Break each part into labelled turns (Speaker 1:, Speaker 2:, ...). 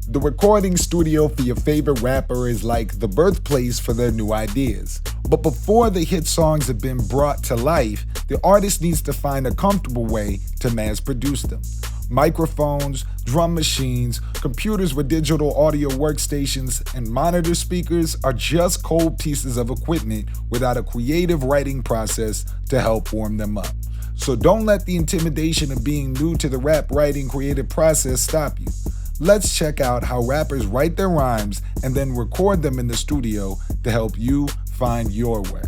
Speaker 1: The recording studio for your favorite rapper is like the birthplace for their new ideas. But before the hit songs have been brought to life, the artist needs to find a comfortable way to mass produce them. Microphones, drum machines, computers with digital audio workstations, and monitor speakers are just cold pieces of equipment without a creative writing process to help warm them up. So don't let the intimidation of being new to the rap writing creative process stop you. Let's check out how rappers write their rhymes and then record them in the studio to help you find your way.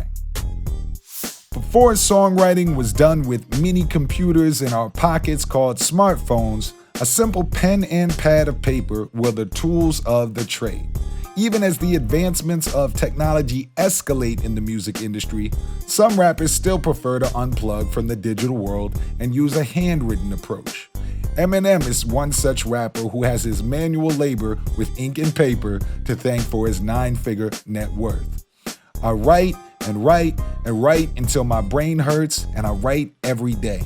Speaker 1: Before songwriting was done with mini computers in our pockets called smartphones, a simple pen and pad of paper were the tools of the trade. Even as the advancements of technology escalate in the music industry, some rappers still prefer to unplug from the digital world and use a handwritten approach. Eminem is one such rapper who has his manual labor with ink and paper to thank for his 9-figure net worth. I write and write and write until my brain hurts, and I write every day.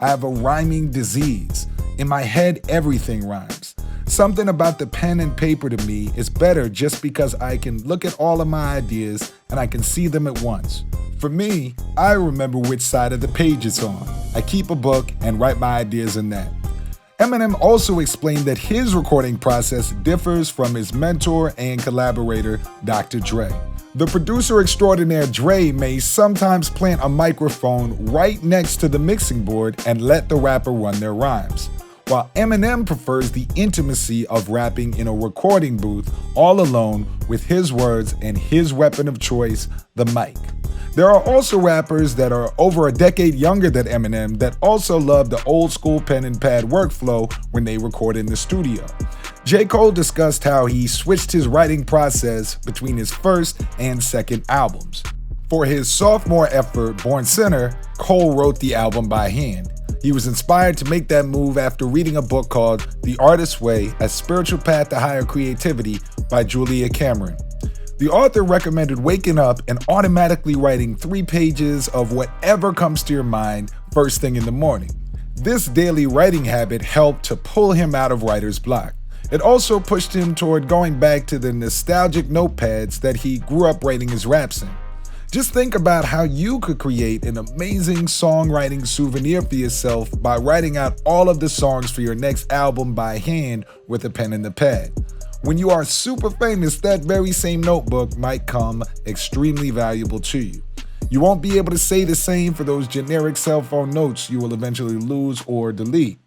Speaker 1: I have a rhyming disease. In my head, everything rhymes. Something about the pen and paper to me is better just because I can look at all of my ideas and I can see them at once. For me, I remember which side of the page it's on. I keep a book and write my ideas in that. Eminem also explained that his recording process differs from his mentor and collaborator, Dr. Dre. The producer extraordinaire Dre may sometimes plant a microphone right next to the mixing board and let the rapper run their rhymes, while Eminem prefers the intimacy of rapping in a recording booth all alone with his words and his weapon of choice, the mic. There are also rappers that are over a decade younger than Eminem that also love the old school pen and pad workflow when they record in the studio. J. Cole discussed how he switched his writing process between his first and second albums. For his sophomore effort, Born Sinner, Cole wrote the album by hand. He was inspired to make that move after reading a book called The Artist's Way: A Spiritual Path to Higher Creativity by Julia Cameron. The author recommended waking up and automatically writing 3 pages of whatever comes to your mind first thing in the morning. This daily writing habit helped to pull him out of writer's block. It also pushed him toward going back to the nostalgic notepads that he grew up writing his raps in. Just think about how you could create an amazing songwriting souvenir for yourself by writing out all of the songs for your next album by hand with a pen and the pad. When you are super famous, that very same notebook might come extremely valuable to you. You won't be able to say the same for those generic cell phone notes you will eventually lose or delete.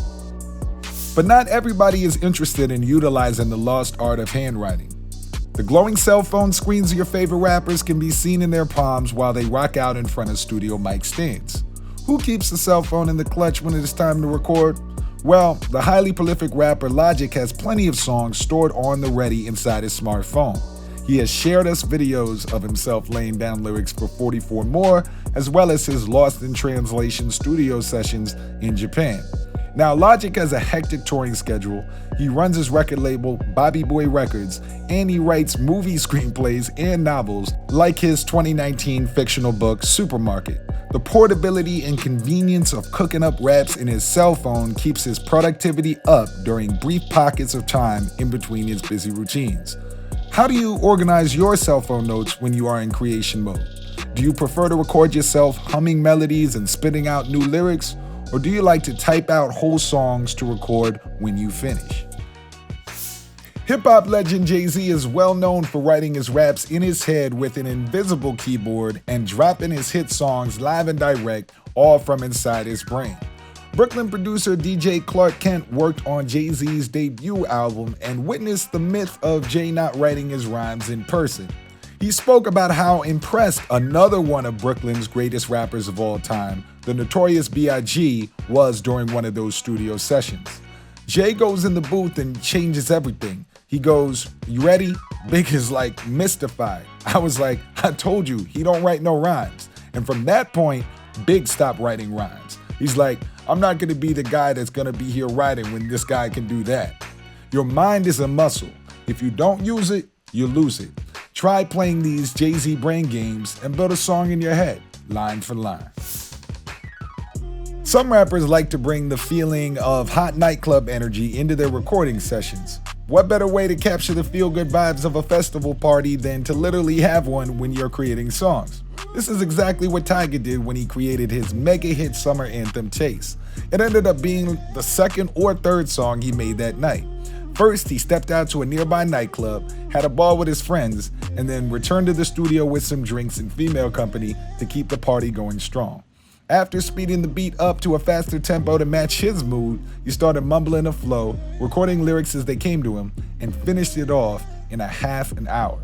Speaker 1: But not everybody is interested in utilizing the lost art of handwriting. The glowing cell phone screens of your favorite rappers can be seen in their palms while they rock out in front of studio mic stands. Who keeps the cell phone in the clutch when it is time to record? Well, the highly prolific rapper Logic has plenty of songs stored on the ready inside his smartphone. He has shared us videos of himself laying down lyrics for 44 more, as well as his Lost in Translation studio sessions in Japan. Now, Logic has a hectic touring schedule. He runs his record label, Bobby Boy Records, and he writes movie screenplays and novels like his 2019 fictional book, Supermarket. The portability and convenience of cooking up raps in his cell phone keeps his productivity up during brief pockets of time in between his busy routines. How do you organize your cell phone notes when you are in creation mode? Do you prefer to record yourself humming melodies and spitting out new lyrics? Or do you like to type out whole songs to record when you finish? Hip-hop legend JayZ is well known for writing his raps in his head with an invisible keyboard and dropping his hit songs live and direct, all from inside his brain. Brooklyn producer DJ Clark Kent worked on JayZ's debut album and witnessed the myth of Jay not writing his rhymes in person. He spoke about how impressed another one of Brooklyn's greatest rappers of all time, the Notorious B.I.G., was during one of those studio sessions. Jay goes in the booth and changes everything. He goes, "You ready?" Big is like mystified. I was like, I told you, he don't write no rhymes. And from that point, Big stopped writing rhymes. He's like, I'm not gonna be the guy that's gonna be here writing when this guy can do that. Your mind is a muscle. If you don't use it, you lose it. Try playing these JayZ brain games and build a song in your head, line for line. Some rappers like to bring the feeling of hot nightclub energy into their recording sessions. What better way to capture the feel-good vibes of a festival party than to literally have one when you're creating songs? This is exactly what Tyga did when he created his mega hit summer anthem, Chase. It ended up being the second or third song he made that night. First, he stepped out to a nearby nightclub, had a ball with his friends, and then returned to the studio with some drinks and female company to keep the party going strong. After speeding the beat up to a faster tempo to match his mood, he started mumbling a flow, recording lyrics as they came to him, and finished it off in a half an hour.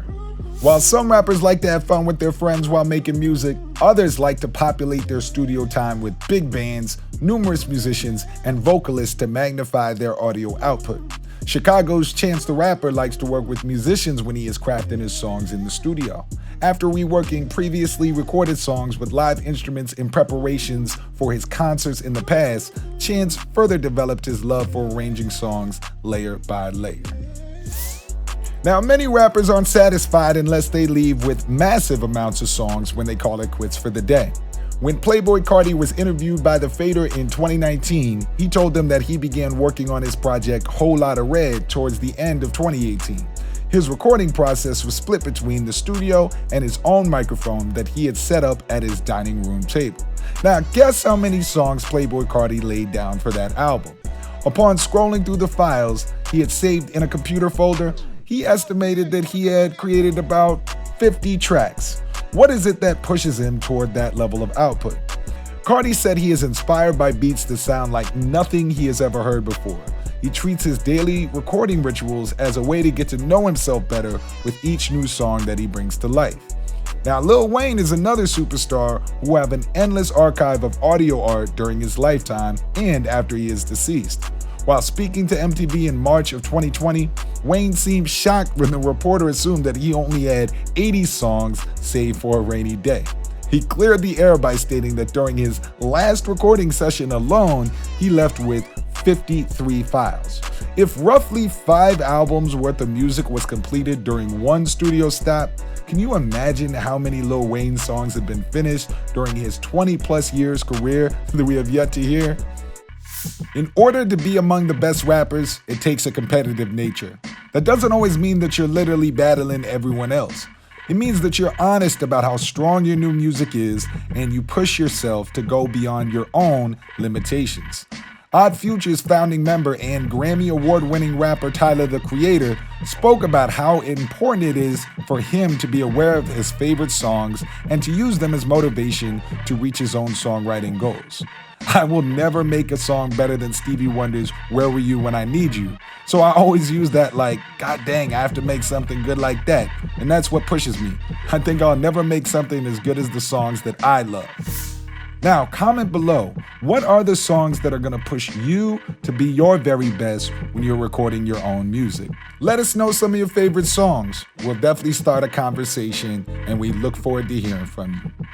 Speaker 1: While some rappers like to have fun with their friends while making music, others like to populate their studio time with big bands, numerous musicians, and vocalists to magnify their audio output. Chicago's Chance the Rapper likes to work with musicians when he is crafting his songs in the studio. After reworking previously recorded songs with live instruments in preparations for his concerts in the past, Chance further developed his love for arranging songs layer by layer. Now, many rappers aren't satisfied unless they leave with massive amounts of songs when they call it quits for the day. When Playboi Carti was interviewed by The Fader in 2019, he told them that he began working on his project Whole Lotta Red towards the end of 2018. His recording process was split between the studio and his own microphone that he had set up at his dining room table. Now, guess how many songs Playboi Carti laid down for that album? Upon scrolling through the files he had saved in a computer folder, he estimated that he had created about 50 tracks. What is it that pushes him toward that level of output? Carti said he is inspired by beats that sound like nothing he has ever heard before. He treats his daily recording rituals as a way to get to know himself better with each new song that he brings to life. Now, Lil Wayne is another superstar who have an endless archive of audio art during his lifetime and after he is deceased. While speaking to MTV in March of 2020, Wayne seemed shocked when the reporter assumed that he only had 80 songs saved for a rainy day. He cleared the air by stating that during his last recording session alone, he left with 53 files. If roughly 5 albums worth of music was completed during one studio stop, can you imagine how many Lil Wayne songs have been finished during his 20+ years career that we have yet to hear? In order to be among the best rappers, it takes a competitive nature. That doesn't always mean that you're literally battling everyone else. It means that you're honest about how strong your new music is and you push yourself to go beyond your own limitations. Odd Future's founding member and Grammy Award-winning rapper Tyler, the Creator, spoke about how important it is for him to be aware of his favorite songs and to use them as motivation to reach his own songwriting goals. I will never make a song better than Stevie Wonder's Where Were You When I Need You, so I always use that like, god dang, I have to make something good like that, and that's what pushes me. I think I'll never make something as good as the songs that I love. Now, comment below, what are the songs that are going to push you to be your very best when you're recording your own music? Let us know some of your favorite songs. We'll definitely start a conversation, and we look forward to hearing from you.